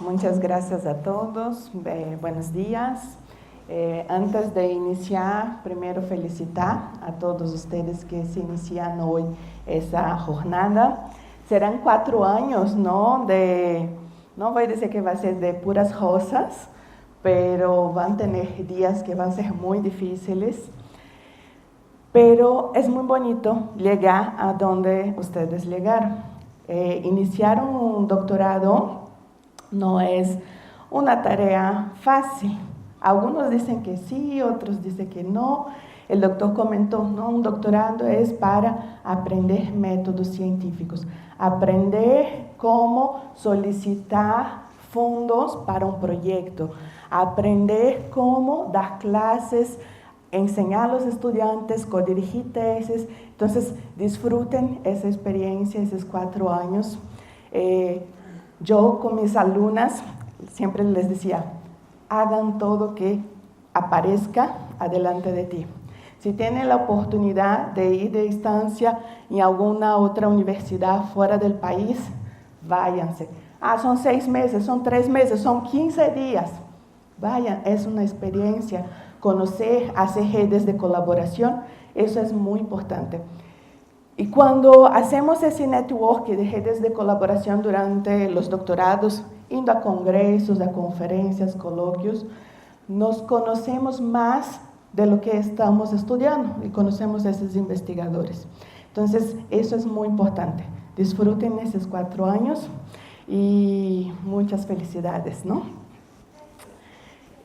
Muchas gracias a todos. Buenos días. Antes de iniciar, primero felicitar a todos ustedes que se inician hoy esa jornada. Serán 4 años, ¿no? No voy a decir que va a ser de puras rosas, pero van a tener días que van a ser muy difíciles. Pero es muy bonito llegar a donde ustedes llegaron. Iniciar un doctorado no es una tarea fácil. Algunos dicen que sí, otros dicen que no. El doctor comentó, no, un doctorado es para aprender métodos científicos, aprender cómo solicitar fondos para un proyecto, aprender cómo dar clases, enseñar a los estudiantes, codirigir tesis. Entonces, disfruten esa experiencia, esos 4 años. Yo con mis alumnas siempre les decía, hagan todo que aparezca adelante de ti. Si tienen la oportunidad de ir de estancia en alguna otra universidad fuera del país, váyanse. Son 6 meses, son 3 meses, son 15 días. Vayan, es una experiencia. Conocer, hacer redes de colaboración, eso es muy importante. Y cuando hacemos ese network de redes de colaboración durante los doctorados, indo a congresos, a conferencias, coloquios, nos conocemos más de lo que estamos estudiando y conocemos a esos investigadores. Entonces, eso es muy importante. Disfruten esos 4 años y muchas felicidades, ¿no?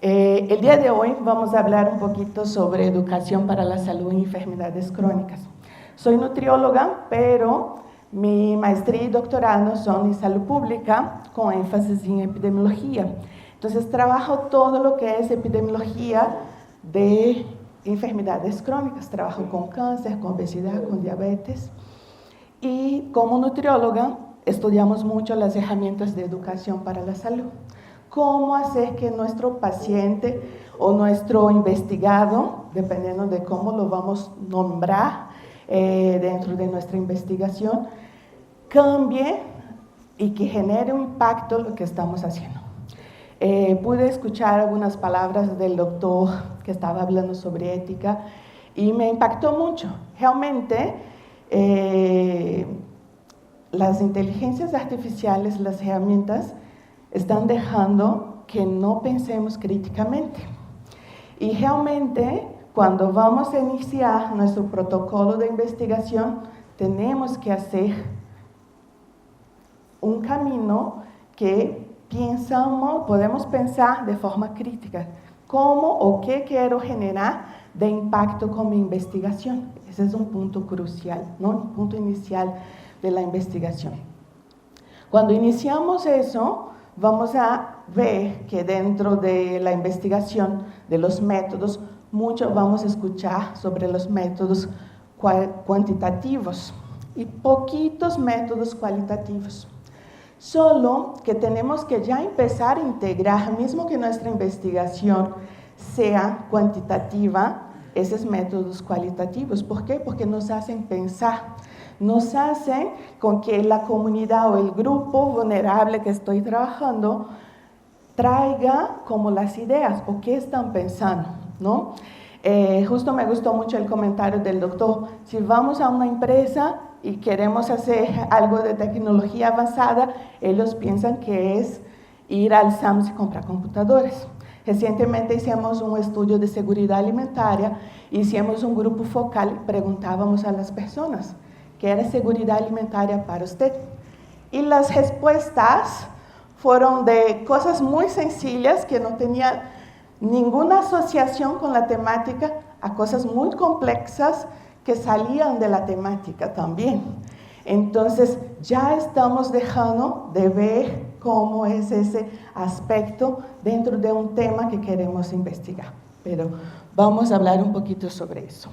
El día de hoy vamos a hablar un poquito sobre educación para la salud y enfermedades crónicas. Soy nutrióloga, pero mi maestría y doctorado son en salud pública con énfasis en epidemiología. Entonces trabajo todo lo que es epidemiología de enfermedades crónicas. Trabajo con cáncer, con obesidad, con diabetes. Y como nutrióloga estudiamos mucho las herramientas de educación para la salud. Cómo hacer que nuestro paciente o nuestro investigado, dependiendo de cómo lo vamos a nombrar dentro de nuestra investigación, cambie y que genere un impacto en lo que estamos haciendo. Pude escuchar algunas palabras del doctor que estaba hablando sobre ética y me impactó mucho. Realmente, las inteligencias artificiales, las herramientas, están dejando que no pensemos críticamente. Y realmente, cuando vamos a iniciar nuestro protocolo de investigación, tenemos que hacer un camino que podemos pensar de forma crítica. ¿Cómo o qué quiero generar de impacto con mi investigación? Ese es un punto crucial, ¿no? Un punto inicial de la investigación. Cuando iniciamos eso, vamos a ver que dentro de la investigación de los métodos, mucho vamos a escuchar sobre los métodos cuantitativos y poquitos métodos cualitativos. Solo que tenemos que ya empezar a integrar, mismo que nuestra investigación sea cuantitativa, esos métodos cualitativos. ¿Por qué? Porque nos hacen pensar, nos hacen con que la comunidad o el grupo vulnerable que estoy trabajando traiga como las ideas o qué están pensando, ¿no? Justo me gustó mucho el comentario del doctor. Si vamos a una empresa y queremos hacer algo de tecnología avanzada, ellos piensan que es ir al Sam's y comprar computadores. Recientemente hicimos un estudio de seguridad alimentaria, hicimos un grupo focal y preguntábamos a las personas, ¿qué era seguridad alimentaria para usted? Y las respuestas fueron de cosas muy sencillas que no tenían ninguna asociación con la temática a cosas muy complejas que salían de la temática también. Entonces, ya estamos dejando de ver cómo es ese aspecto dentro de un tema que queremos investigar. Pero vamos a hablar un poquito sobre eso.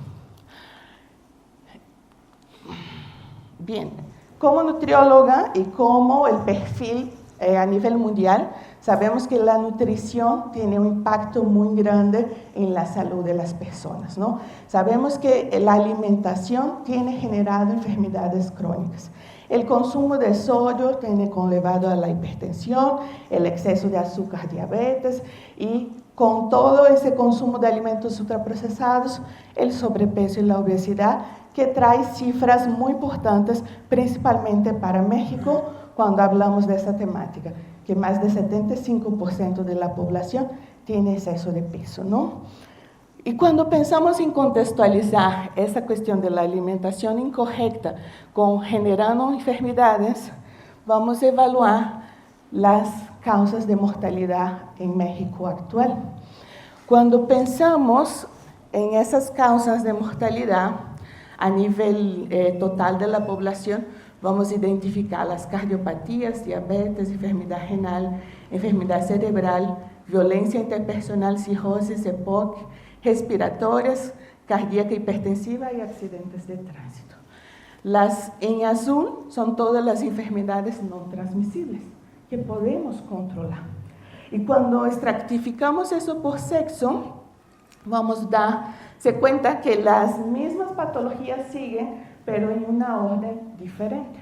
Bien, como nutrióloga y como el perfil a nivel mundial, sabemos que la nutrición tiene un impacto muy grande en la salud de las personas, ¿no? Sabemos que la alimentación tiene generado enfermedades crónicas. El consumo de sodio tiene conllevado a la hipertensión, el exceso de azúcar, diabetes y con todo ese consumo de alimentos ultraprocesados, el sobrepeso y la obesidad, que trae cifras muy importantes, principalmente para México, cuando hablamos de esa temática, que más del 75% de la población tiene exceso de peso, ¿no? Y cuando pensamos en contextualizar esa cuestión de la alimentación incorrecta con generando enfermedades, vamos a evaluar las causas de mortalidad en México actual. Cuando pensamos en esas causas de mortalidad a nivel total de la población, vamos a identificar las cardiopatías, diabetes, enfermedad renal, enfermedad cerebral, violencia interpersonal, cirrosis, EPOC, respiratorias, cardíaca hipertensiva y accidentes de tránsito. Las en azul son todas las enfermedades no transmisibles que podemos controlar. Y cuando estratificamos eso por sexo, vamos a darse cuenta que las mismas patologías siguen, pero en una orden diferente.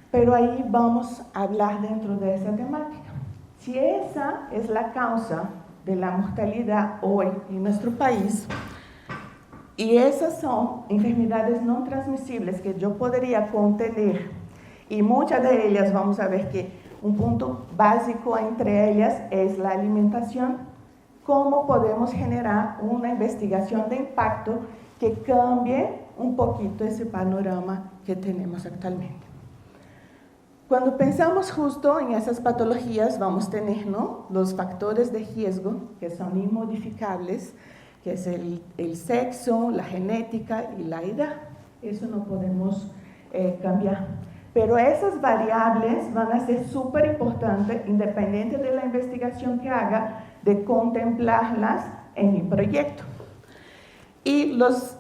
Pero ahí vamos a hablar dentro de esa temática. Si esa es la causa de la mortalidad hoy en nuestro país, y esas son enfermedades no transmisibles que yo podría contener, y muchas de ellas vamos a ver que un punto básico entre ellas es la alimentación, ¿cómo podemos generar una investigación de impacto que cambie un poquito ese panorama que tenemos actualmente? Cuando pensamos justo en esas patologías, vamos a tener, ¿no?, los factores de riesgo que son inmodificables, que es el sexo, la genética y la edad. Eso no podemos cambiar. Pero esas variables van a ser súper importantes, independiente de la investigación que haga, de contemplarlas en mi proyecto. Y los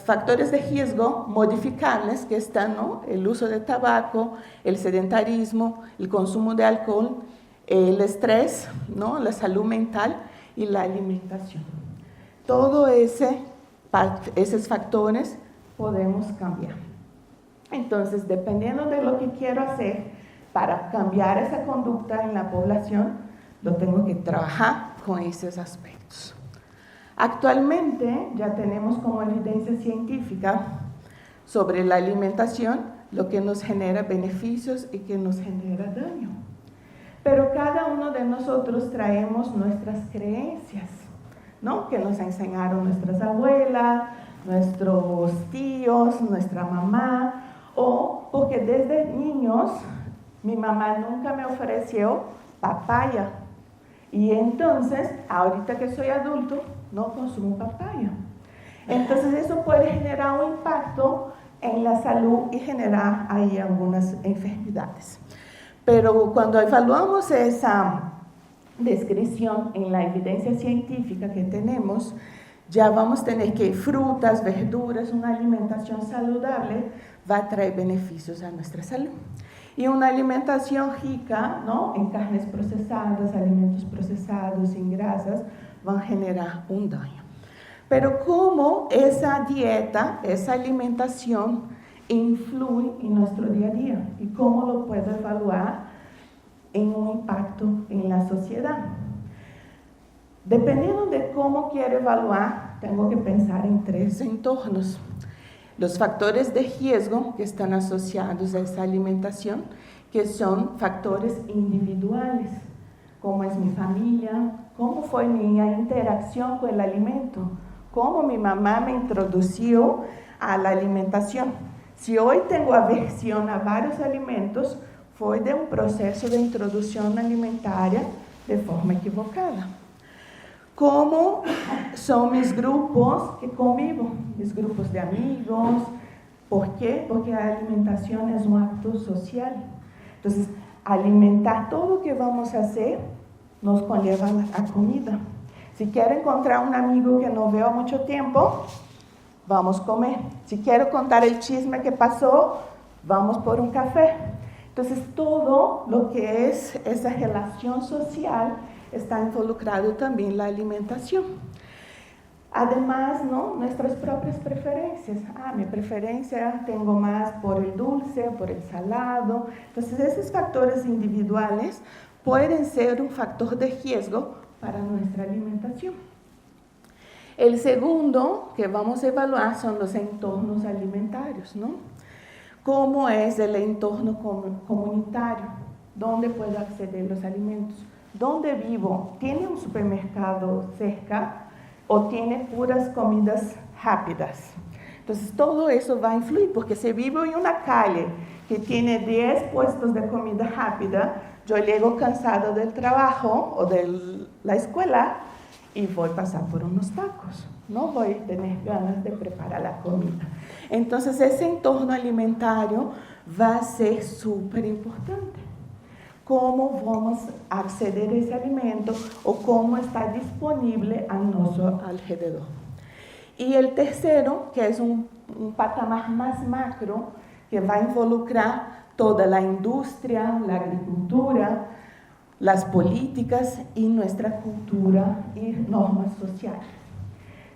factores de riesgo modificables que están, ¿no?, el uso de tabaco, el sedentarismo, el consumo de alcohol, el estrés, ¿no?, la salud mental y la alimentación. Todos esos factores podemos cambiar. Entonces, dependiendo de lo que quiero hacer para cambiar esa conducta en la población, lo tengo que trabajar con esos aspectos. Actualmente ya tenemos como evidencia científica sobre la alimentación lo que nos genera beneficios y que nos genera daño. Pero cada uno de nosotros traemos nuestras creencias, ¿no?, que nos enseñaron nuestras abuelas, nuestros tíos, nuestra mamá, o porque desde niños mi mamá nunca me ofreció papaya. Y entonces, ahorita que soy adulto, no consumo papaya. Entonces eso puede generar un impacto en la salud y generar ahí algunas enfermedades. Pero cuando evaluamos esa descripción en la evidencia científica que tenemos, ya vamos a tener que frutas, verduras, una alimentación saludable va a traer beneficios a nuestra salud. Y una alimentación rica, ¿no?, en carnes procesadas, alimentos procesados, en grasas, van a generar un daño. Pero ¿cómo esa dieta, esa alimentación influye en nuestro día a día? ¿Y cómo lo puedo evaluar en un impacto en la sociedad? Dependiendo de cómo quiero evaluar, tengo que pensar en 3 entornos. Los factores de riesgo que están asociados a esa alimentación, que son factores individuales, cómo es mi familia, cómo fue mi interacción con el alimento, cómo mi mamá me introdució a la alimentación. Si hoy tengo aversión a varios alimentos, fue de un proceso de introducción alimentaria de forma equivocada. ¿Cómo son mis grupos que convivo? Mis grupos de amigos. ¿Por qué? Porque la alimentación es un acto social. Entonces, alimentar todo lo que vamos a hacer nos conlleva a comida. Si quiero encontrar un amigo que no veo mucho tiempo, vamos a comer. Si quiero contar el chisme que pasó, vamos por un café. Entonces, todo lo que es esa relación social está involucrado también en la alimentación. Además, ¿no? Nuestras propias preferencias. Mi preferencia tengo más por el dulce, por el salado. Entonces, esos factores individuales pueden ser un factor de riesgo para nuestra alimentación. El segundo que vamos a evaluar son los entornos alimentarios, ¿no? ¿Cómo es el entorno comunitario? ¿Dónde puedo acceder a los alimentos? ¿Dónde vivo? ¿Tiene un supermercado cerca o tiene puras comidas rápidas? Entonces, todo eso va a influir, porque si vivo en una calle que tiene 10 puestos de comida rápida, yo llego cansado del trabajo o de la escuela y voy a pasar por unos tacos. No voy a tener ganas de preparar la comida. Entonces, ese entorno alimentario va a ser súper importante. Cómo vamos a acceder a ese alimento o cómo está disponible a nuestro alrededor. Y el tercero, que es un patamar más macro, que va a involucrar toda la industria, la agricultura, las políticas y nuestra cultura y normas sociales.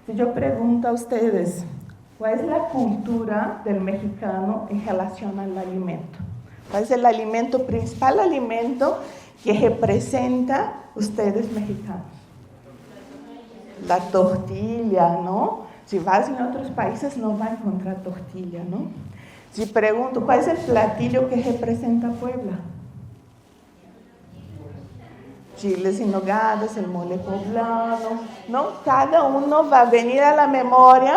Si yo pregunto a ustedes, ¿cuál es la cultura del mexicano en relación al alimento? ¿Cuál es el alimento, principal alimento que representa ustedes mexicanos? La tortilla, ¿no? Si vas en otros países no vas a encontrar tortilla, ¿no? Si pregunto, ¿cuál es el platillo que representa Puebla? Chiles en nogada, el mole poblano, ¿no? Cada uno va a venir a la memoria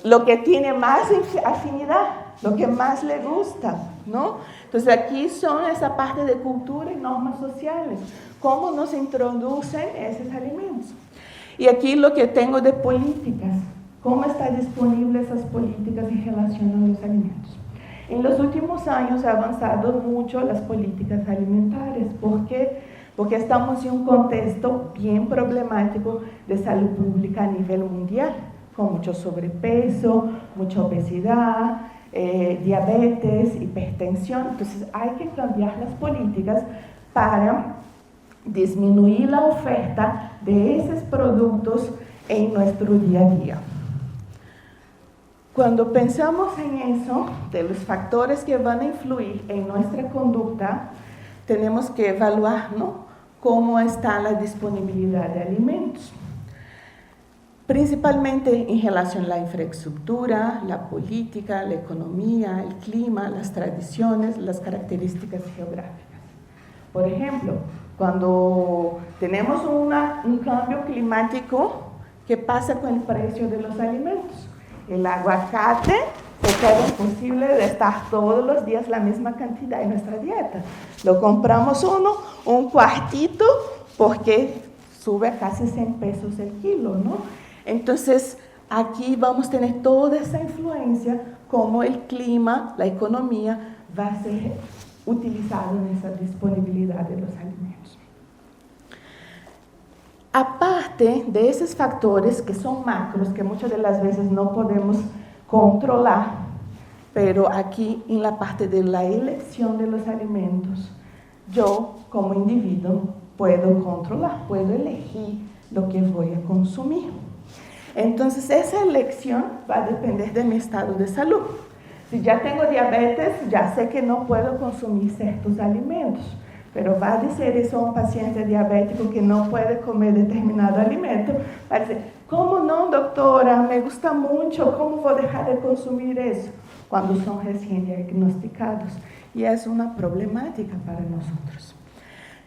lo que tiene más afinidad, lo que más le gusta, ¿no? Entonces aquí son esa parte de cultura y normas sociales, cómo nos introducen esos alimentos. Y aquí lo que tengo de políticas, cómo están disponibles esas políticas en relación a los alimentos. En los últimos años ha avanzado mucho las políticas alimentarias. ¿Por qué? Porque estamos en un contexto bien problemático de salud pública a nivel mundial, con mucho sobrepeso, mucha obesidad, diabetes, hipertensión. Entonces hay que cambiar las políticas para disminuir la oferta de esos productos en nuestro día a día. Cuando pensamos en eso, de los factores que van a influir en nuestra conducta, tenemos que evaluar, ¿no?, cómo está la disponibilidad de alimentos. Principalmente en relación a la infraestructura, la política, la economía, el clima, las tradiciones, las características geográficas. Por ejemplo, cuando tenemos un cambio climático, ¿qué pasa con el precio de los alimentos? El aguacate se queda imposible de estar todos los días la misma cantidad en nuestra dieta. Lo compramos un cuartito, porque sube a casi 100 pesos el kilo, ¿no? Entonces, aquí vamos a tener toda esa influencia, cómo el clima, la economía, va a ser utilizado en esa disponibilidad de los alimentos. Aparte de esos factores que son macros, que muchas de las veces no podemos controlar, pero aquí en la parte de la elección de los alimentos, yo como individuo puedo controlar, puedo elegir lo que voy a consumir. Entonces esa elección va a depender de mi estado de salud. Si ya tengo diabetes, ya sé que no puedo consumir ciertos alimentos. Pero va a decir eso a un paciente diabético que no puede comer determinado alimento, va a decir, ¿cómo no, doctora? Me gusta mucho, ¿cómo voy a dejar de consumir eso? Cuando son recién diagnosticados. Y es una problemática para nosotros.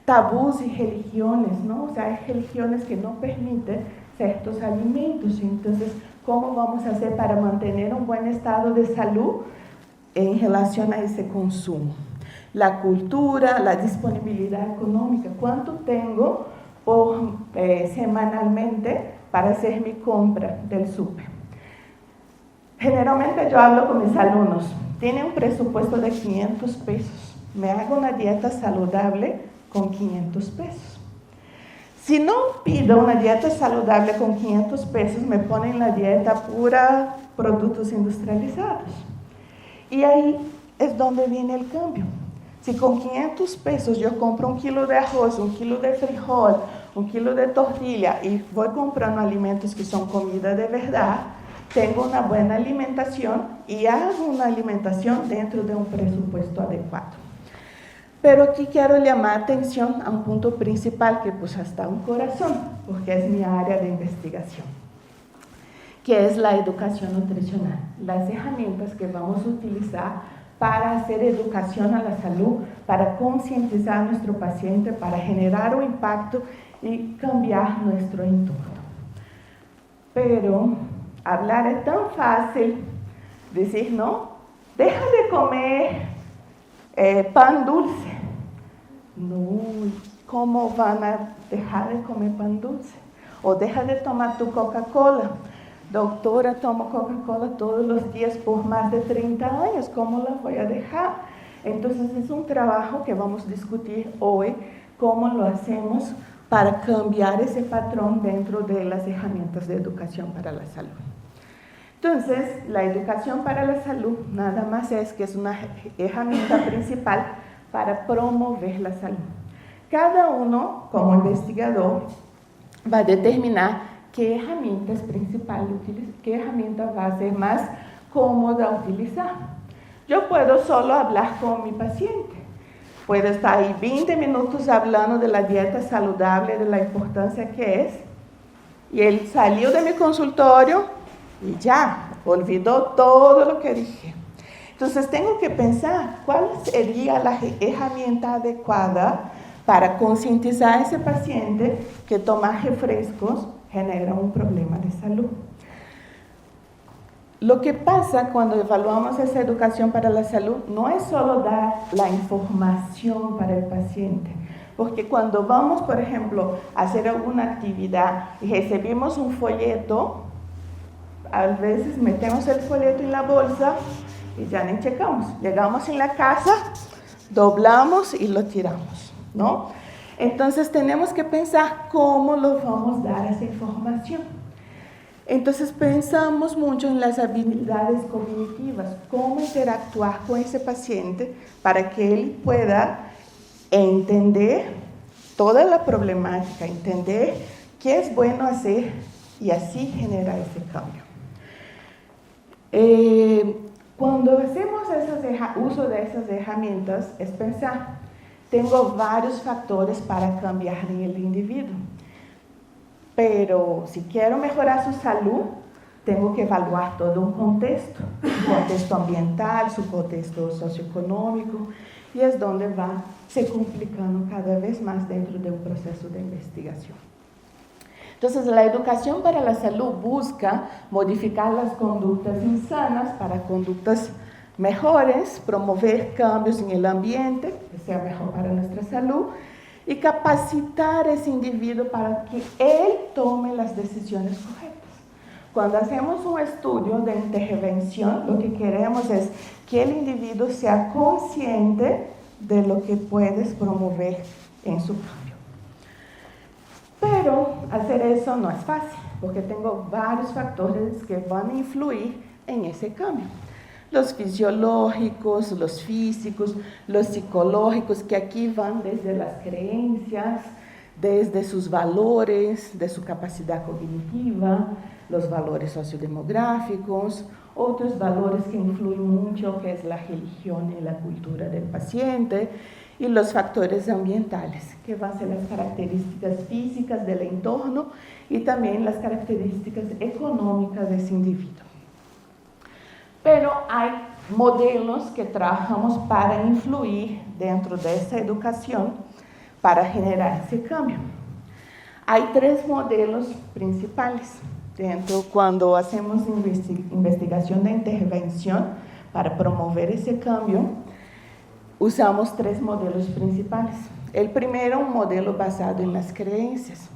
Tabús y religiones, ¿no? O sea, hay religiones que no permiten ciertos alimentos. Entonces, ¿cómo vamos a hacer para mantener un buen estado de salud en relación a ese consumo? La cultura, la disponibilidad económica, ¿cuánto tengo semanalmente para hacer mi compra del súper? Generalmente yo hablo con mis alumnos, tienen un presupuesto de 500 pesos, me hago una dieta saludable con 500 pesos. Si no pido una dieta saludable con 500 pesos, me ponen la dieta pura productos industrializados. Y ahí es donde viene el cambio. Si con 500 pesos yo compro 1 kilo de arroz, 1 kilo de frijol, 1 kilo de tortilla y voy comprando alimentos que son comida de verdad, tengo una buena alimentación y hago una alimentación dentro de un presupuesto adecuado. Pero aquí quiero llamar atención a un punto principal que pues hasta un corazón, porque es mi área de investigación, que es la educación nutricional, las herramientas que vamos a utilizar para hacer educación a la salud, para concientizar a nuestro paciente, para generar un impacto y cambiar nuestro entorno. Pero hablar es tan fácil, decir, no, deja de comer pan dulce. No, ¿cómo van a dejar de comer pan dulce? O deja de tomar tu Coca-Cola. Doctora, tomo Coca-Cola todos los días por más de 30 años, ¿cómo la voy a dejar? Entonces es un trabajo que vamos a discutir hoy, cómo lo hacemos para cambiar ese patrón dentro de las herramientas de educación para la salud. Entonces, la educación para la salud nada más es que es una herramienta principal para promover la salud. Cada uno, como investigador, va a determinar qué herramienta es principal, qué herramienta va a ser más cómoda utilizar. Yo puedo solo hablar con mi paciente. Puedo estar ahí 20 minutos hablando de la dieta saludable, de la importancia que es, y él salió de mi consultorio y ya, olvidó todo lo que dije. Entonces tengo que pensar cuál sería la herramienta adecuada para concientizar a ese paciente que tomar refrescos genera un problema de salud. Lo que pasa cuando evaluamos esa educación para la salud no es solo dar la información para el paciente, porque cuando vamos, por ejemplo, a hacer alguna actividad y recibimos un folleto, a veces metemos el folleto en la bolsa y ya ni checamos. Llegamos en la casa, doblamos y lo tiramos, ¿no? Entonces tenemos que pensar cómo lo vamos a dar esa información. Entonces pensamos mucho en las habilidades cognitivas, cómo interactuar con ese paciente para que él pueda entender toda la problemática, entender qué es bueno hacer y así generar ese cambio. Cuando hacemos uso de esas herramientas es pensar, tengo varios factores para cambiar en el individuo, pero si quiero mejorar su salud, tengo que evaluar todo un contexto, su contexto ambiental, su contexto socioeconómico, y es donde va se complicando cada vez más dentro de un proceso de investigación. Entonces, la educación para la salud busca modificar las conductas insanas para conductas mejores, promover cambios en el ambiente, que sea mejor para nuestra salud, y capacitar a ese individuo para que él tome las decisiones correctas. Cuando hacemos un estudio de intervención, lo que queremos es que el individuo sea consciente de lo que puedes promover en su cambio. Pero hacer eso no es fácil, porque tengo varios factores que van a influir en ese cambio. Los fisiológicos, los físicos, los psicológicos, que aquí van desde las creencias, desde sus valores, de su capacidad cognitiva, los valores sociodemográficos, otros valores que influyen mucho, que es la religión y la cultura del paciente, y los factores ambientales, que van a ser las características físicas del entorno y también las características económicas de ese individuo. Pero hay modelos que trabajamos para influir dentro de esa educación para generar ese cambio. Hay 3 modelos principales cuando hacemos investigación de intervención para promover ese cambio. Usamos 3 modelos principales. El primero, un modelo basado en las creencias.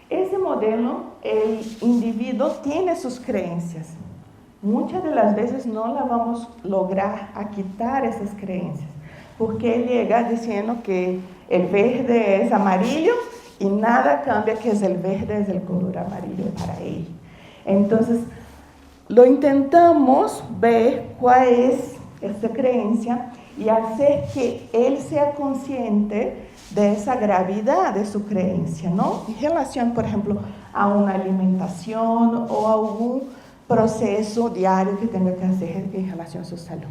Ese modelo, el individuo tiene sus creencias. Muchas de las veces no la vamos a lograr a quitar esas creencias, porque él llega diciendo que el verde es amarillo y nada cambia que el verde es el color amarillo para él. Entonces, lo intentamos ver cuál es esta creencia y hacer que él sea consciente de esa gravedad de su creencia, ¿no? En relación, por ejemplo, a una alimentación o a algún proceso diario que tenga que hacer en relación a su salud.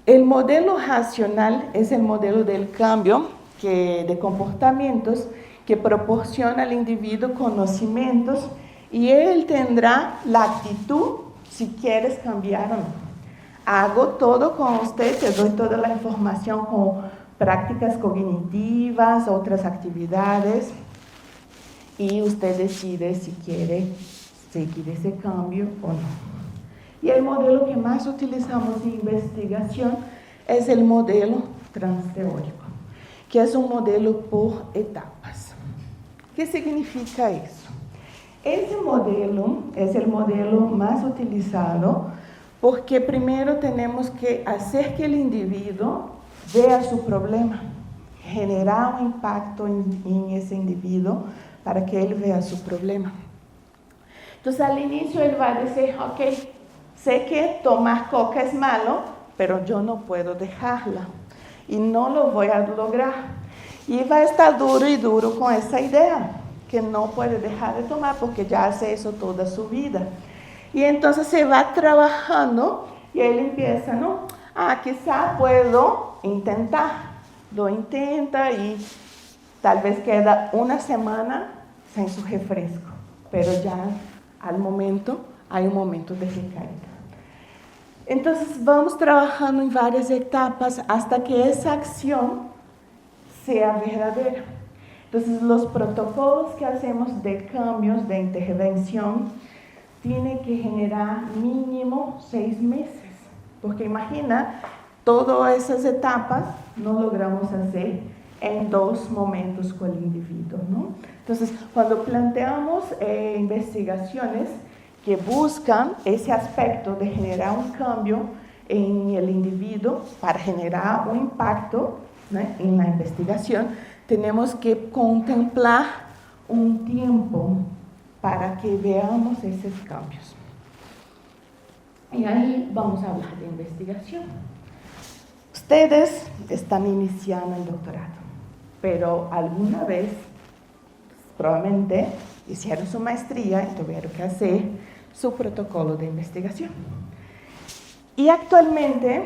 El modelo racional es el modelo del cambio de comportamientos que proporciona al individuo conocimientos y él tendrá la actitud si quieres cambiar o no. Hago todo con usted, te doy toda la información con prácticas cognitivas, otras actividades, y usted decide si quiere seguir ese cambio o no. Y el modelo que más utilizamos en investigación es el modelo transteórico, que es un modelo por etapas. ¿Qué significa eso? Ese modelo es el modelo más utilizado porque primero tenemos que hacer que el individuo vea su problema, generar un impacto en ese individuo para que él vea su problema. Entonces al inicio él va a decir, ok, sé que tomar coca es malo, pero yo no puedo dejarla y no lo voy a lograr. Y va a estar duro y duro con esa idea, que no puede dejar de tomar porque ya hace eso toda su vida. Y entonces se va trabajando y él empieza, ¿no? Quizá puedo intentar. Lo intenta y tal vez queda una semana sin su refresco, pero ya al momento hay un momento de recaída. Entonces vamos trabajando en varias etapas hasta que esa acción sea verdadera. Entonces los protocolos que hacemos de cambios, de intervención, tienen que generar mínimo 6 meses, porque imagina, todas esas etapas no logramos hacer en 2 momentos con el individuo, ¿no? Entonces, cuando planteamos investigaciones que buscan ese aspecto de generar un cambio en el individuo para generar un impacto, ¿no?, en la investigación, tenemos que contemplar un tiempo para que veamos esos cambios. Y ahí vamos a hablar de investigación. Ustedes están iniciando el doctorado, pero alguna vez, probablemente, hicieron su maestría y tuvieron que hacer su protocolo de investigación. Y actualmente,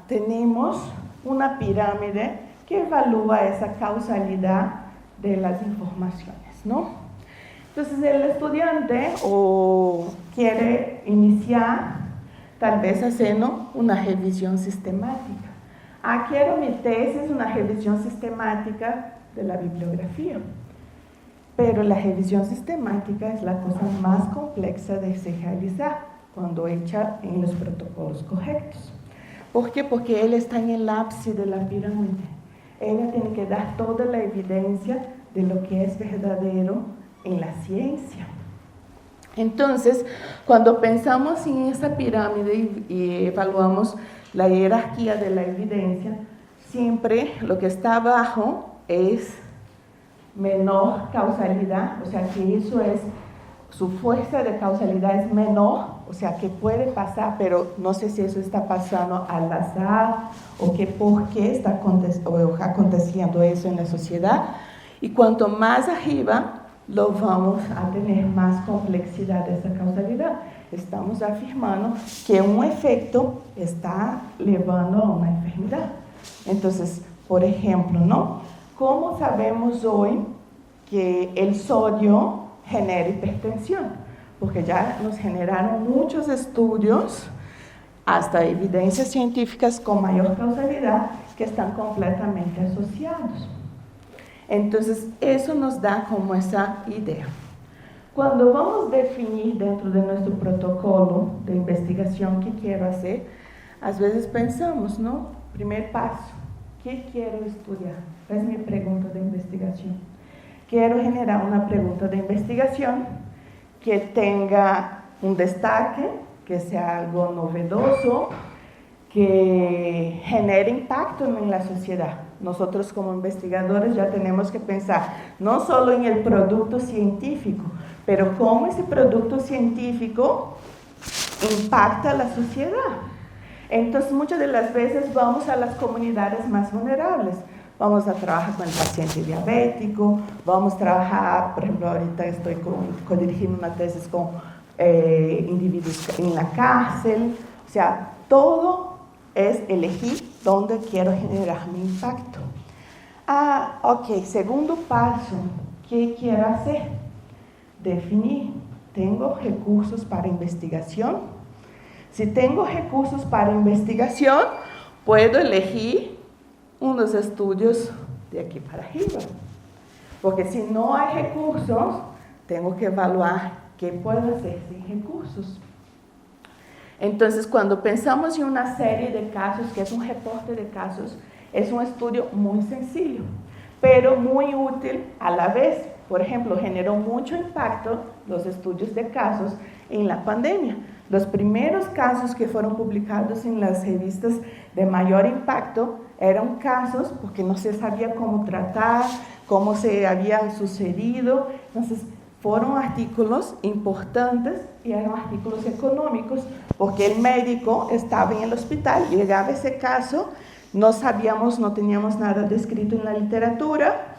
tenemos una pirámide que evalúa esa causalidad de las informaciones, ¿no? Entonces el estudiante quiere iniciar tal vez haciendo una revisión sistemática. Quiero mi tesis, una revisión sistemática de la bibliografía. Pero la revisión sistemática es la cosa más compleja de se realizar cuando hecha en los protocolos correctos. ¿Por qué? Porque él está en el ápice de la pirámide. Ella tiene que dar toda la evidencia de lo que es verdadero en la ciencia. Entonces, cuando pensamos en esa pirámide y evaluamos la jerarquía de la evidencia, siempre lo que está abajo es menor causalidad, que eso es, su fuerza de causalidad es menor, que puede pasar, pero no sé si eso está pasando al azar o por qué está aconteciendo eso en la sociedad. Y cuanto más arriba, lo vamos a tener más complejidad de esa causalidad. Estamos afirmando que un efecto está llevando a una enfermedad. Entonces, por ejemplo, ¿no? ¿Cómo sabemos hoy que el sodio genera hipertensión? Porque ya nos generaron muchos estudios, hasta evidencias científicas con mayor causalidad, que están completamente asociados. Entonces, eso nos da como esa idea. Cuando vamos a definir dentro de nuestro protocolo de investigación qué quiero hacer, a veces pensamos, ¿no? Primer paso, ¿qué quiero estudiar? Es mi pregunta de investigación. Quiero generar una pregunta de investigación que tenga un destaque, que sea algo novedoso, que genere impacto en la sociedad. Nosotros como investigadores ya tenemos que pensar no solo en el producto científico, pero cómo ese producto científico impacta a la sociedad. Entonces muchas de las veces vamos a las comunidades más vulnerables, vamos a trabajar con el paciente diabético, vamos a trabajar, por ejemplo, ahorita estoy dirigiendo una tesis con individuos en la cárcel. O sea, todo es elegir dónde quiero generar mi impacto. Ok, segundo paso, ¿qué quiero hacer? Definir, ¿tengo recursos para investigación? Si tengo recursos para investigación, puedo elegir unos estudios de aquí para arriba. Porque si no hay recursos, tengo que evaluar qué puedo hacer sin recursos. Entonces, cuando pensamos en una serie de casos, que es un reporte de casos, es un estudio muy sencillo, pero muy útil a la vez. Por ejemplo, generó mucho impacto los estudios de casos en la pandemia. Los primeros casos que fueron publicados en las revistas de mayor impacto eran casos porque no se sabía cómo tratar, cómo se había sucedido. Entonces, fueron artículos importantes y eran artículos económicos porque el médico estaba en el hospital, llegaba ese caso, no sabíamos, no teníamos nada descrito en la literatura,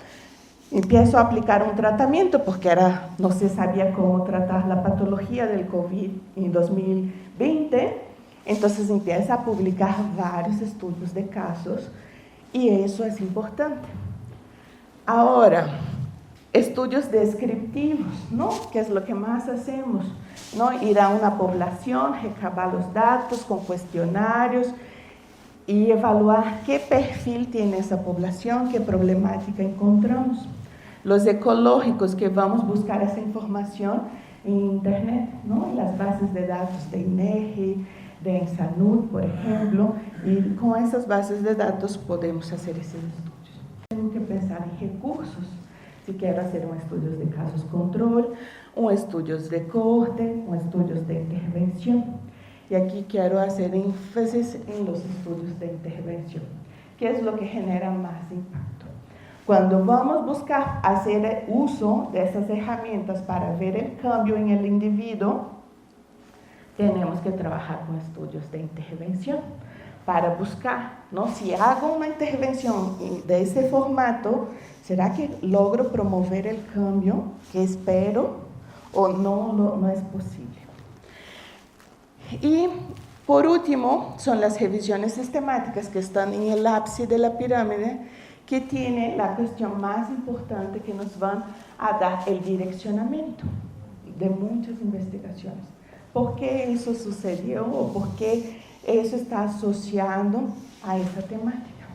empiezo a aplicar un tratamiento porque no se sabía cómo tratar la patología del COVID en 2020, entonces empieza a publicar varios estudios de casos y eso es importante. Ahora, estudios descriptivos, ¿no? Que es lo que más hacemos, ¿no? Ir a una población, recabar los datos con cuestionarios y evaluar qué perfil tiene esa población, qué problemática encontramos. Los ecológicos, que vamos a buscar esa información en Internet, ¿no? En las bases de datos de INEGI, de ENSANUD, por ejemplo, y con esas bases de datos podemos hacer esos estudios. Tengo que pensar en recursos. Si quiero hacer un estudio de casos control, un estudio de corte, un estudio de intervención. Y aquí quiero hacer énfasis en los estudios de intervención, que es lo que genera más impacto. Cuando vamos a buscar hacer uso de esas herramientas para ver el cambio en el individuo, tenemos que trabajar con estudios de intervención para buscar, ¿no? Si hago una intervención de ese formato, ¿será que logro promover el cambio que espero o no es posible? Y por último, son las revisiones sistemáticas que están en el ápice de la pirámide, que tiene la cuestión más importante que nos van a dar el direccionamiento de muchas investigaciones. ¿Por qué eso sucedió o por qué eso está asociado a esa temática?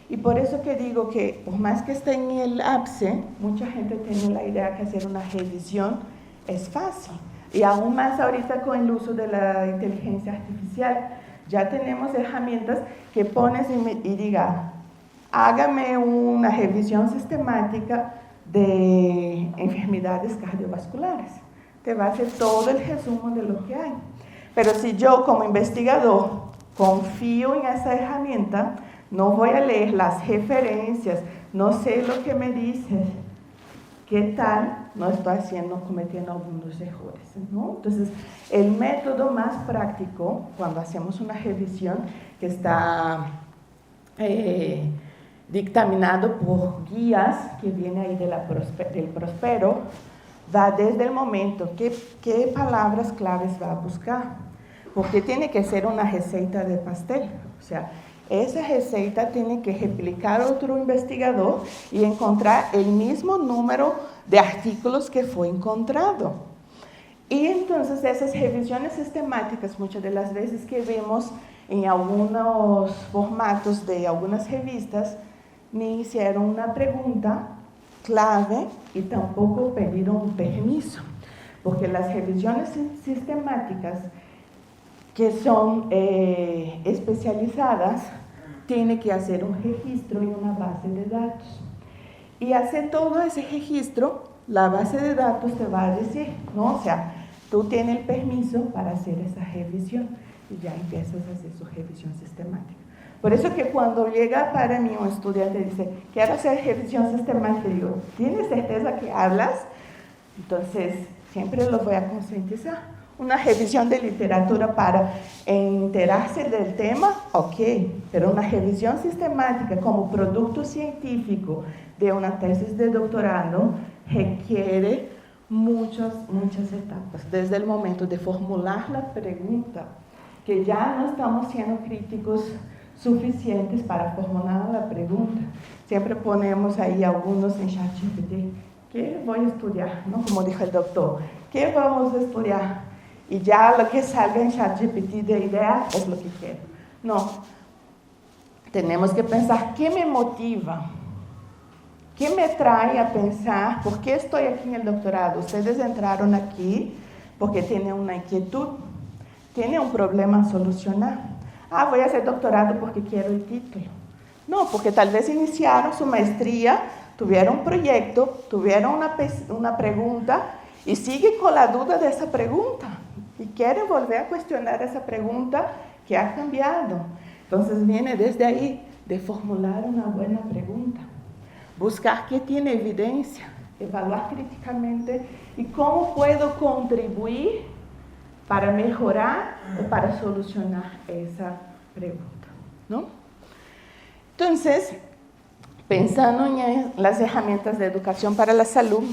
Y por eso que digo que, por más que esté en el ápice, mucha gente tiene la idea que hacer una revisión es fácil. Y aún más ahorita con el uso de la inteligencia artificial, ya tenemos herramientas que pones y diga, hágame una revisión sistemática de enfermedades cardiovasculares. Te va a hacer todo el resumen de lo que hay. Pero si yo como investigador confío en esa herramienta, no voy a leer las referencias, no sé lo que me dice, ¿qué tal? No estoy cometiendo algunos errores, ¿no? Entonces, el método más práctico, cuando hacemos una revisión que está dictaminado por guías que viene ahí del Prospero, va desde el momento qué palabras claves va a buscar, porque tiene que ser una receta de pastel, o sea, esa receta tiene que replicar otro investigador y encontrar el mismo número de artículos que fue encontrado. Y entonces esas revisiones sistemáticas, muchas de las veces que vemos en algunos formatos de algunas revistas, ni hicieron una pregunta clave y tampoco pidieron un permiso, porque las revisiones sistemáticas que son especializadas tienen que hacer un registro en una base de datos. Y hacer todo ese registro, la base de datos te va a decir, ¿no? O sea, tú tienes el permiso para hacer esa revisión y ya empiezas a hacer su revisión sistemática. Por eso que cuando llega para mí un estudiante y dice, quiero hacer revisión sistemática, digo, ¿tienes certeza que hablas? Entonces, siempre lo voy a concientizar. una revisión de literatura para enterarse del tema, ok, pero una revisión sistemática como producto científico de una tesis de doctorado requiere muchas etapas, desde el momento de formular la pregunta, que ya no estamos siendo críticos suficientes para formular la pregunta. Siempre ponemos ahí algunos en ChatGPT, ¿qué voy a estudiar? ¿No? Como dijo el doctor, ¿qué vamos a estudiar? Y ya lo que salga en ChatGPT de idea es lo que quiero. No, tenemos que pensar, ¿qué me motiva? ¿Qué me trae a pensar? ¿Por qué estoy aquí en el doctorado? Ustedes entraron aquí porque tienen una inquietud, tienen un problema a solucionar. Ah, voy a hacer doctorado porque quiero el título. No, porque tal vez iniciaron su maestría, tuvieron un proyecto, tuvieron una pregunta y siguen con la duda de esa pregunta y quieren volver a cuestionar esa pregunta que ha cambiado. Entonces viene desde ahí de formular una buena pregunta, buscar qué tiene evidencia, evaluar críticamente y cómo puedo contribuir para mejorar o para solucionar esa pregunta, ¿no? Entonces, pensando en las herramientas de educación para la salud,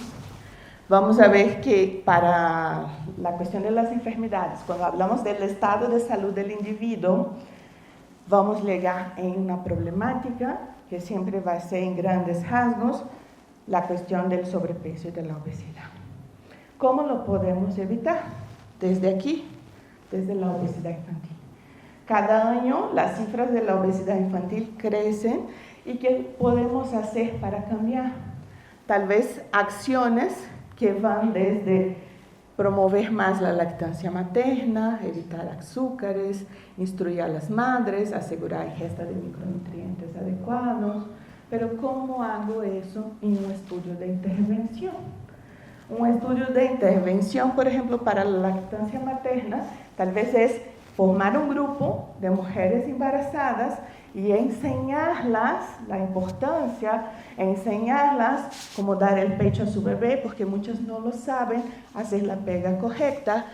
vamos a ver que para la cuestión de las enfermedades, cuando hablamos del estado de salud del individuo, vamos a llegar en una problemática que siempre va a ser en grandes rasgos la cuestión del sobrepeso y de la obesidad. ¿Cómo lo podemos evitar? Desde aquí, desde la obesidad infantil. Cada año las cifras de la obesidad infantil crecen y ¿qué podemos hacer para cambiar? Tal vez acciones que van desde promover más la lactancia materna, evitar azúcares, instruir a las madres, asegurar ingesta de micronutrientes adecuados. Pero ¿cómo hago eso en un estudio de intervención? Un estudio de intervención, por ejemplo, para la lactancia materna, tal vez es formar un grupo de mujeres embarazadas y enseñarlas la importancia, enseñarlas cómo dar el pecho a su bebé, porque muchas no lo saben, hacer la pega correcta,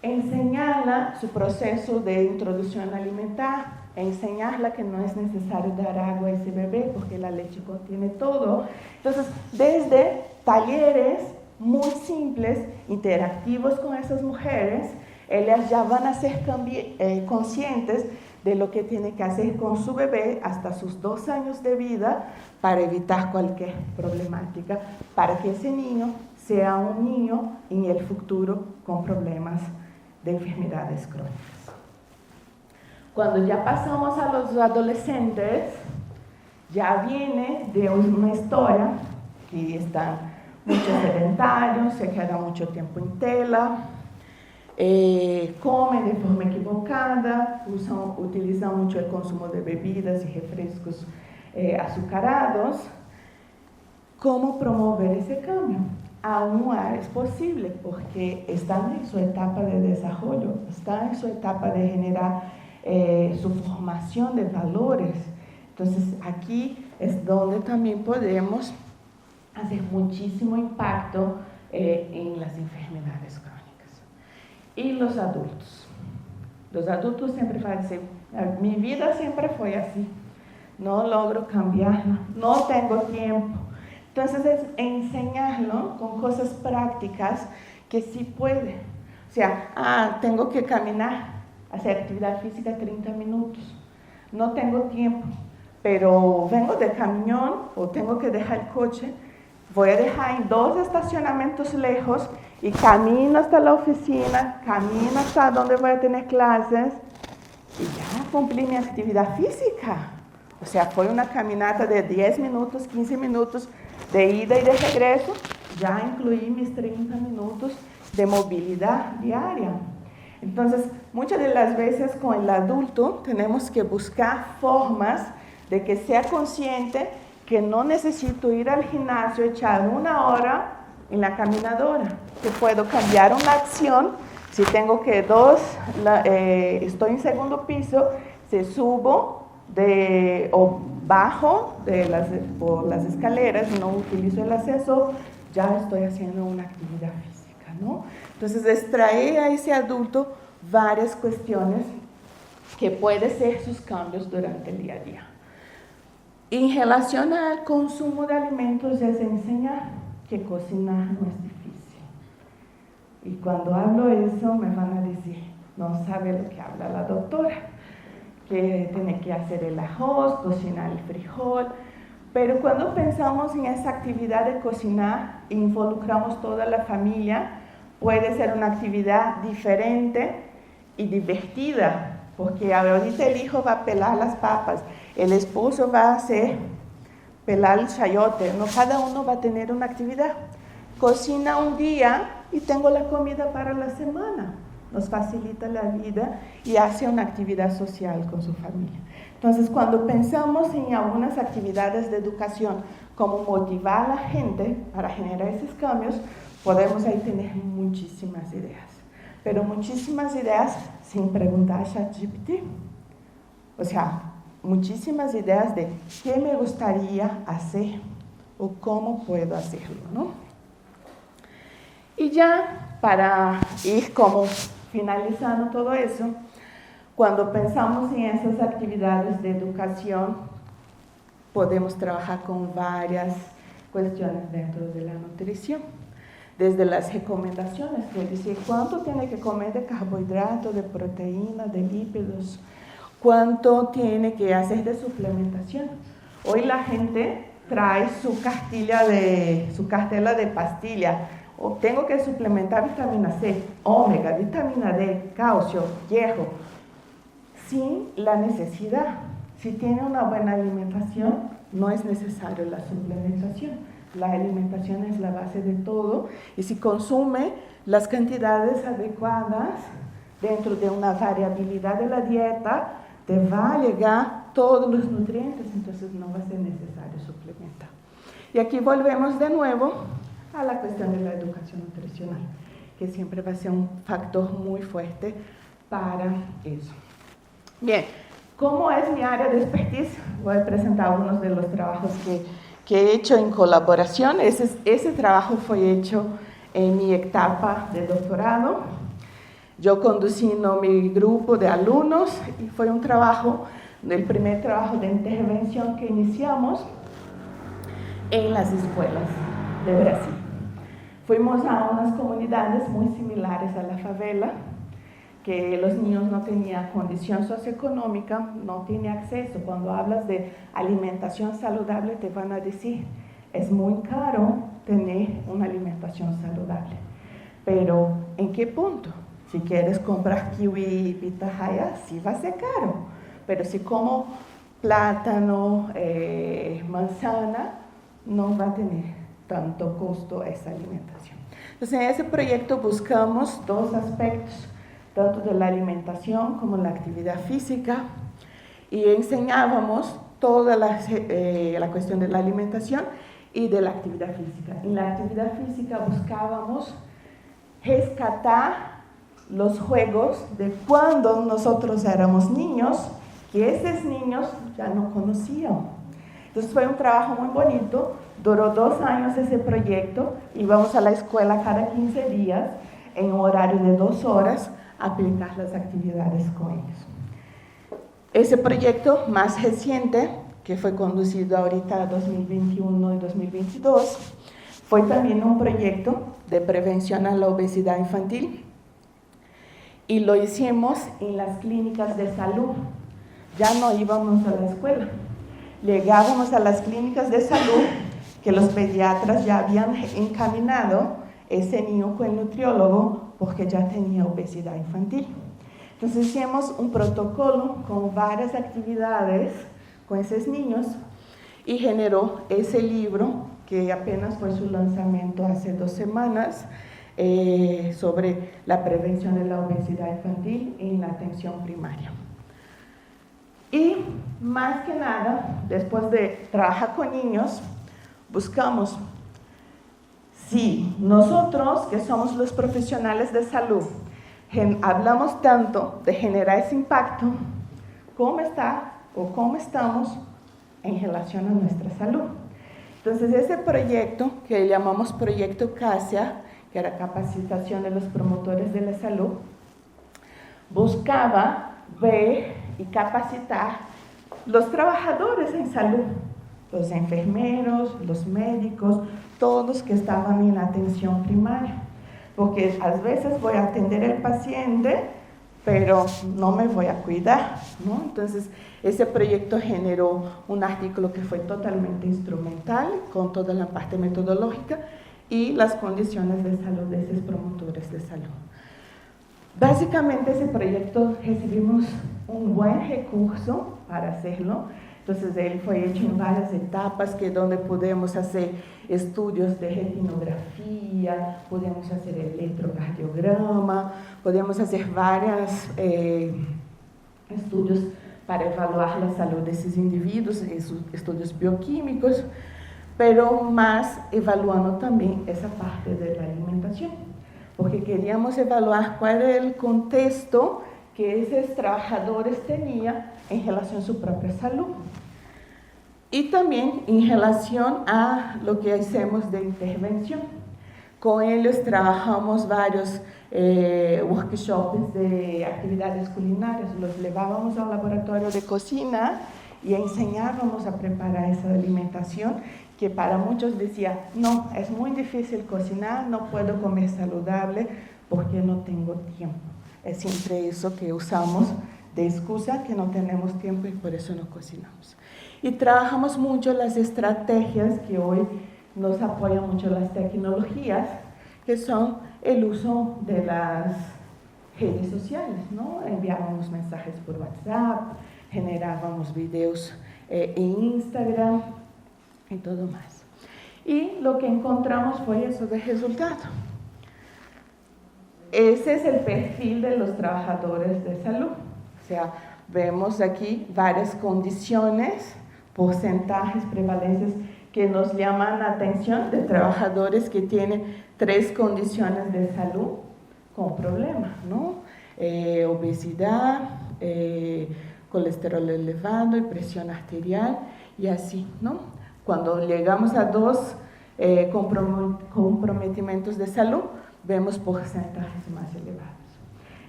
enseñarla su proceso de introducción alimentar, enseñarla que no es necesario dar agua a ese bebé porque la leche contiene todo. Entonces, desde talleres muy simples, interactivos con esas mujeres, ellas ya van a ser conscientes de lo que tiene que hacer con su bebé hasta sus 2 años de vida para evitar cualquier problemática, para que ese niño sea un niño en el futuro con problemas de enfermedades crónicas. Cuando ya pasamos a los adolescentes, ya viene de una historia que están muchos sedentarios, se quedan mucho tiempo en tela, comen de forma equivocada, utilizan mucho el consumo de bebidas y refrescos azucarados. ¿Cómo promover ese cambio? Aún es posible porque están en su etapa de desarrollo, están en su etapa de generar su formación de valores. Entonces aquí es donde también podemos hacer muchísimo impacto en las enfermedades crónicas. Y los adultos. Los adultos siempre van a decir, mi vida siempre fue así, no logro cambiarla, no tengo tiempo. Entonces es enseñarlo con cosas prácticas que sí puede. O sea, tengo que caminar, hacer actividad física 30 minutos, no tengo tiempo, pero vengo de camión o tengo que dejar el coche, voy a dejar en 2 estacionamientos lejos y camino hasta la oficina, camino hasta donde voy a tener clases y ya cumplí mi actividad física. O sea, fue una caminata de 10 minutos, 15 minutos de ida y de regreso, ya incluí mis 30 minutos de movilidad diaria. Entonces, muchas de las veces con el adulto tenemos que buscar formas de que sea consciente que no necesito ir al gimnasio, echar 1 hora en la caminadora, que puedo cambiar una acción. Si tengo que estoy en segundo piso, si subo o bajo por las escaleras, no utilizo el ascensor, ya estoy haciendo una actividad física, ¿no? Entonces, extraer a ese adulto varias cuestiones que pueden ser sus cambios durante el día a día. En relación al consumo de alimentos, es enseñar que cocinar no es difícil. Y cuando hablo eso, me van a decir, no sabe lo que habla la doctora, que tiene que hacer el arroz, cocinar el frijol. Pero cuando pensamos en esa actividad de cocinar, involucramos toda la familia, puede ser una actividad diferente y divertida, porque ahorita el hijo va a pelar las papas, el esposo va a hacer pelar el chayote, ¿no? Cada uno va a tener una actividad. Cocina un día y tengo la comida para la semana. Nos facilita la vida y hace una actividad social con su familia. Entonces, cuando pensamos en algunas actividades de educación, como motivar a la gente para generar esos cambios, podemos ahí tener muchísimas ideas. Pero muchísimas ideas sin preguntar a ChatGPT. O sea, muchísimas ideas de qué me gustaría hacer o cómo puedo hacerlo, ¿no? Y ya para ir como finalizando todo eso, cuando pensamos en esas actividades de educación, podemos trabajar con varias cuestiones dentro de la nutrición. Desde las recomendaciones, que dice cuánto tiene que comer de carbohidratos, de proteína, de lípidos, cuánto tiene que hacer de suplementación. Hoy la gente trae su cartela de pastillas. O tengo que suplementar vitamina C, omega, vitamina D, calcio, hierro, sin la necesidad. Si tiene una buena alimentación, no es necesario la suplementación. La alimentación es la base de todo y si consume las cantidades adecuadas dentro de una variabilidad de la dieta, te va a llegar todos los nutrientes, entonces no va a ser necesario suplementar. Y aquí volvemos de nuevo a la cuestión de la educación nutricional, que siempre va a ser un factor muy fuerte para eso. Bien, ¿cómo es mi área de expertise? Voy a presentar algunos de los trabajos que he hecho en colaboración. Ese trabajo fue hecho en mi etapa de doctorado. Yo conduciendo mi grupo de alumnos y fue un trabajo, el primer trabajo de intervención que iniciamos en las escuelas de Brasil. Fuimos a unas comunidades muy similares a la favela, que los niños no tenían condición socioeconómica, no tienen acceso. Cuando hablas de alimentación saludable te van a decir, es muy caro tener una alimentación saludable. Pero, ¿en qué punto? Si quieres comprar kiwi y pitahaya, sí va a ser caro. Pero si como plátano, manzana, no va a tener tanto costo esa alimentación. Entonces, en ese proyecto buscamos dos aspectos, tanto de la alimentación como la actividad física, y enseñábamos toda la cuestión de la alimentación y de la actividad física. En la actividad física buscábamos rescatar los juegos de cuando nosotros éramos niños, que esos niños ya no conocían. Entonces fue un trabajo muy bonito, duró 2 años ese proyecto, íbamos a la escuela cada 15 días, en un horario de 2 horas, a aplicar las actividades con ellos. Ese proyecto más reciente, que fue conducido ahorita 2021 y 2022, fue también un proyecto de prevención a la obesidad infantil y lo hicimos en las clínicas de salud. Ya no íbamos a la escuela, llegábamos a las clínicas de salud que los pediatras ya habían encaminado ese niño con el nutriólogo porque ya tenía obesidad infantil. Entonces hicimos un protocolo con varias actividades con esos niños y generó ese libro que apenas fue su lanzamiento hace 2 semanas sobre la prevención de la obesidad infantil en la atención primaria. Y más que nada, después de trabajar con niños, buscamos si nosotros, que somos los profesionales de salud, hablamos tanto de generar ese impacto, ¿cómo está o cómo estamos en relación a nuestra salud? Entonces, ese proyecto que llamamos Proyecto CASIA, que era capacitación de los promotores de la salud, buscaba ver y capacitar los trabajadores en salud, los enfermeros, los médicos, todos que estaban en la atención primaria, porque a veces voy a atender al paciente, pero no me voy a cuidar, ¿no? Entonces, ese proyecto generó un artículo que fue totalmente instrumental, con toda la parte metodológica y las condiciones de salud de esos promotores de salud. Básicamente, ese proyecto recibimos un buen recurso para hacerlo. Entonces, él fue hecho en varias etapas, que donde podemos hacer estudios de retinografía, podemos hacer electrocardiograma, podemos hacer varios estudios para evaluar la salud de esos individuos, estudios bioquímicos, pero más evaluando también esa parte de la alimentación, porque queríamos evaluar cuál era el contexto que esos trabajadores tenían en relación a su propia salud. Y también en relación a lo que hacemos de intervención. Con ellos trabajamos varios workshops de actividades culinarias, los llevábamos al laboratorio de cocina y enseñábamos a preparar esa alimentación, que para muchos decía, no, es muy difícil cocinar, no puedo comer saludable porque no tengo tiempo. Es siempre eso que usamos de excusa, que no tenemos tiempo y por eso no cocinamos. Y trabajamos mucho las estrategias que hoy nos apoyan mucho las tecnologías, que son el uso de las redes sociales, ¿no? Enviábamos mensajes por WhatsApp, generábamos videos en Instagram y todo más. Y lo que encontramos fue eso de resultado. Ese es el perfil de los trabajadores de salud. O sea, vemos aquí varias condiciones, porcentajes, prevalencias que nos llaman la atención de trabajadores que tienen 3 condiciones de salud con problemas, ¿no? Obesidad, colesterol elevado y presión arterial y así, ¿no? Cuando llegamos a 2 comprometimientos de salud, vemos porcentajes más elevados.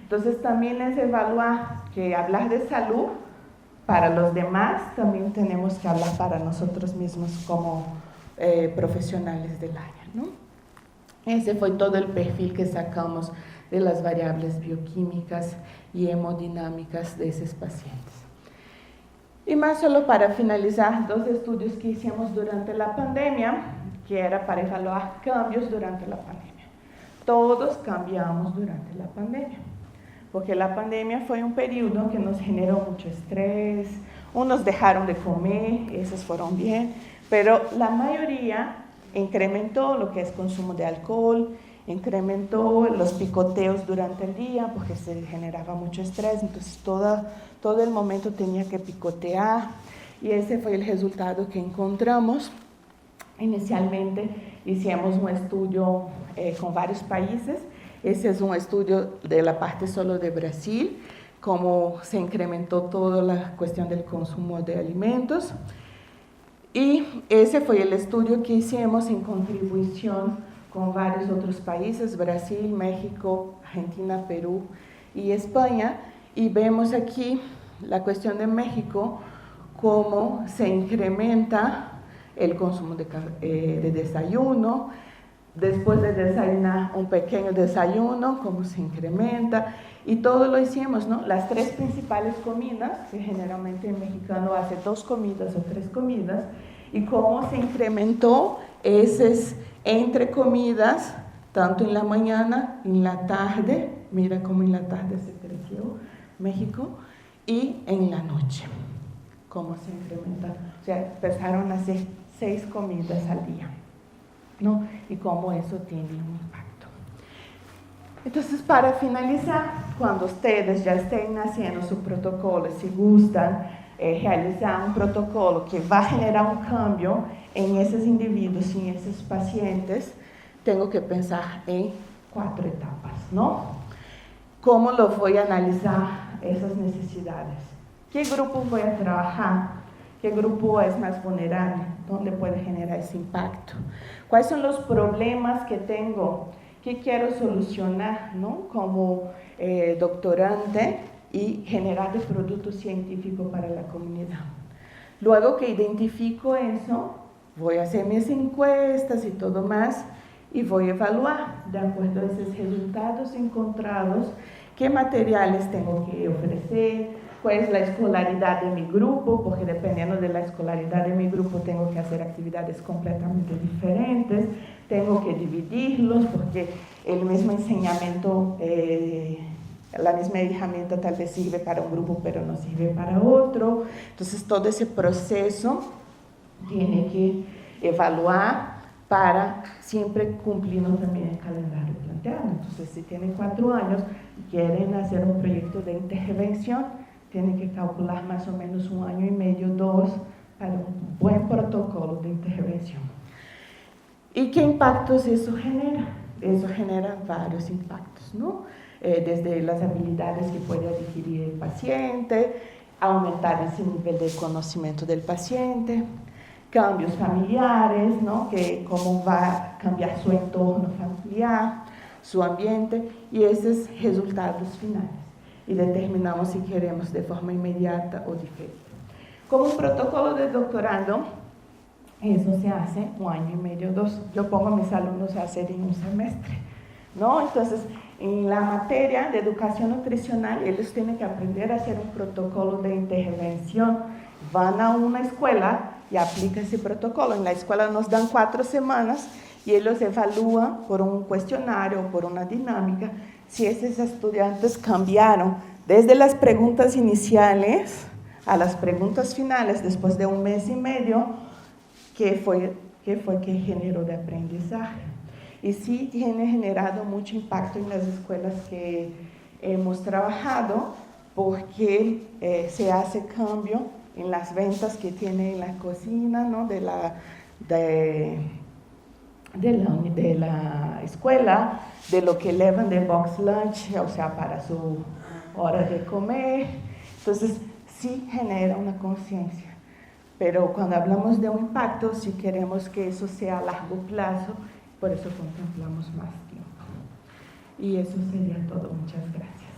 Entonces también es evaluar que hablar de salud para los demás, también tenemos que hablar para nosotros mismos como profesionales del área, ¿no? Ese fue todo el perfil que sacamos de las variables bioquímicas y hemodinámicas de esos pacientes. Y más solo para finalizar, 2 estudios que hicimos durante la pandemia, que era para evaluar cambios durante la pandemia. Todos cambiamos durante la pandemia, porque la pandemia fue un periodo que nos generó mucho estrés, unos dejaron de comer, esos fueron bien, pero la mayoría incrementó lo que es consumo de alcohol, incrementó los picoteos durante el día porque se generaba mucho estrés, entonces todo el momento tenía que picotear y ese fue el resultado que encontramos. Inicialmente hicimos un estudio con varios países. Ese es un estudio de la parte solo de Brasil, cómo se incrementó toda la cuestión del consumo de alimentos. Y ese fue el estudio que hicimos en contribución con varios otros países, Brasil, México, Argentina, Perú y España. Y vemos aquí la cuestión de México, cómo se incrementa el consumo de desayuno, después de desayunar un pequeño desayuno, cómo se incrementa, y todo lo hicimos, ¿no? Las 3 principales comidas, que generalmente el mexicano hace 2 comidas o 3 comidas, y cómo se incrementó esas entre comidas, tanto en la mañana, en la tarde, mira cómo en la tarde se creció México, y en la noche, cómo se incrementa, o sea, empezaron a hacer 6 comidas al día, ¿no? Y cómo eso tiene un impacto. Entonces, para finalizar, cuando ustedes ya estén haciendo su protocolo, si gustan realizar un protocolo que va a generar un cambio en esos individuos y en esos pacientes, tengo que pensar en 4 etapas, ¿no? ¿Cómo lo voy a analizar esas necesidades? ¿Qué grupo voy a trabajar? ¿Qué grupo es más vulnerable? ¿Dónde puede generar ese impacto? ¿Cuáles son los problemas que tengo ¿Qué quiero solucionar, ¿no? Como doctorante y generar de producto científico para la comunidad? Luego que identifico eso, voy a hacer mis encuestas y todo más, y voy a evaluar, de acuerdo a esos resultados encontrados, qué materiales tengo que ofrecer, cuál es la escolaridad de mi grupo, porque dependiendo de la escolaridad de mi grupo tengo que hacer actividades completamente diferentes, tengo que dividirlos, porque el mismo enseñamiento, la misma herramienta tal vez sirve para un grupo, pero no sirve para otro. Entonces, todo ese proceso tiene que evaluar para siempre cumpliendo también el calendario planteado. Entonces, si tienen 4 años y quieren hacer un proyecto de intervención, tienen que calcular más o menos 1 año y medio, 2, para un buen protocolo de intervención. ¿Y qué impactos eso genera? Eso genera varios impactos, ¿no? Desde las habilidades que puede adquirir el paciente, aumentar ese nivel de conocimiento del paciente, cambios familiares, ¿no? Que cómo va a cambiar su entorno familiar, su ambiente, y esos resultados finales. Y determinamos si queremos de forma inmediata o diferente. Como un protocolo de doctorado, eso se hace 1 año y medio, 2. Yo pongo a mis alumnos a hacer en un semestre, ¿no? Entonces, en la materia de educación nutricional, ellos tienen que aprender a hacer un protocolo de intervención. Van a una escuela y aplican ese protocolo. En la escuela nos dan 4 semanas y ellos evalúan por un cuestionario, por una dinámica, si esos estudiantes cambiaron desde las preguntas iniciales a las preguntas finales después de 1 mes y medio, ¿qué fue que generó de aprendizaje? Y sí tiene generado mucho impacto en las escuelas que hemos trabajado, porque se hace cambio en las ventas que tiene en la cocina, ¿no? de la escuela, de lo que llevan de box lunch, o sea, para su hora de comer. Entonces, sí genera una conciencia. Pero cuando hablamos de un impacto, si queremos que eso sea a largo plazo, por eso contemplamos más tiempo. Y eso sería todo. Muchas gracias.